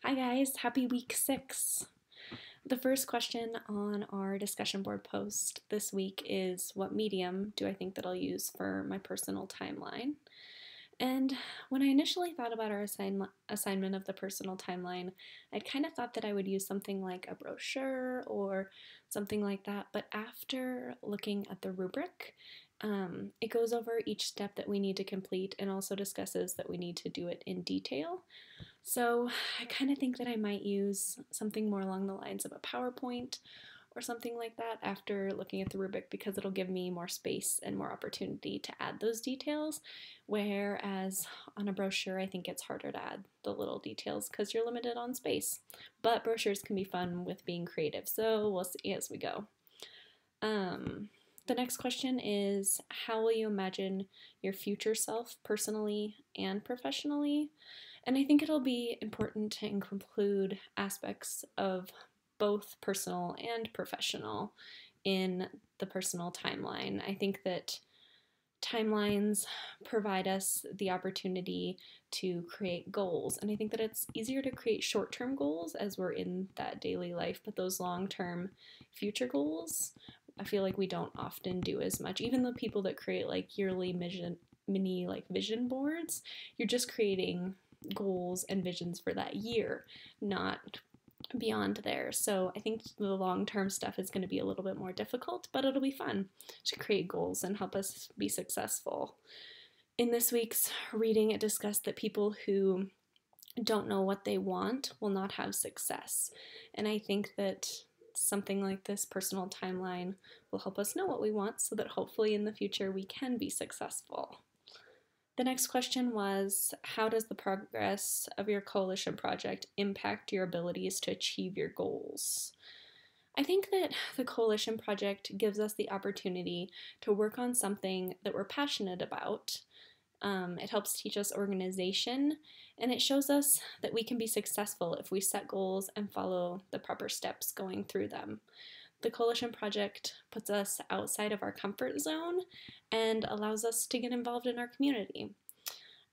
Hi guys, happy week 6. The first question on our discussion board post this week is, what medium do I think that I'll use for my personal timeline? And when I initially thought about our assignment of the personal timeline, I'd kind of thought that I would use something like a brochure or something like that. But after looking at the rubric, it goes over each step that we need to complete and also discusses that we need to do it in detail. So I kind of think that I might use something more along the lines of a PowerPoint or something like that after looking at the rubric, because it'll give me more space and more opportunity to add those details, whereas on a brochure I think it's harder to add the little details because you're limited on space. But brochures can be fun with being creative, so we'll see as we go. The next question is, how will you imagine your future self personally and professionally? And I think it'll be important to include aspects of both personal and professional in the personal timeline. I think that timelines provide us the opportunity to create goals, and I think that it's easier to create short-term goals as we're in that daily life, but those long-term future goals, I feel like we don't often do as much. Even the people that create like yearly mini like vision boards, you're just creating goals and visions for that year, not beyond there. So I think the long-term stuff is going to be a little bit more difficult, but it'll be fun to create goals and help us be successful. In this week's reading, it discussed that people who don't know what they want will not have success. And I think that something like this personal timeline will help us know what we want so that hopefully in the future we can be successful. The next question was, how does the progress of your coalition project impact your abilities to achieve your goals? I think that the coalition project gives us the opportunity to work on something that we're passionate about. It helps teach us organization, and it shows us that we can be successful if we set goals and follow the proper steps going through them. The Coalition Project puts us outside of our comfort zone and allows us to get involved in our community.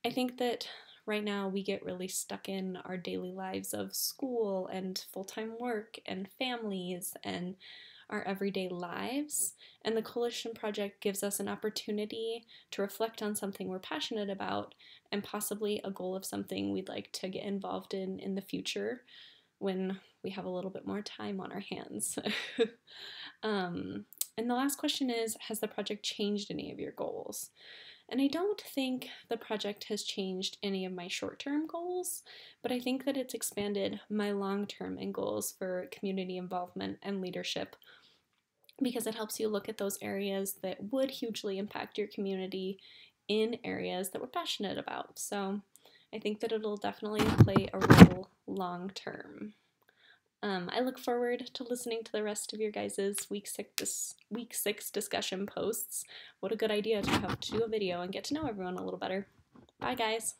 I think that right now we get really stuck in our daily lives of school and full-time work and families and our everyday lives, and the Coalition Project gives us an opportunity to reflect on something we're passionate about and possibly a goal of something we'd like to get involved in the future when we have a little bit more time on our hands. And the last question is, has the project changed any of your goals? And I don't think the project has changed any of my short-term goals, but I think that it's expanded my long-term goals for community involvement and leadership, because it helps you look at those areas that would hugely impact your community in areas that we're passionate about. So I think that it'll definitely play a role long-term. I look forward to listening to the rest of your guys' week six discussion posts. What a good idea to have to do a video and get to know everyone a little better. Bye, guys.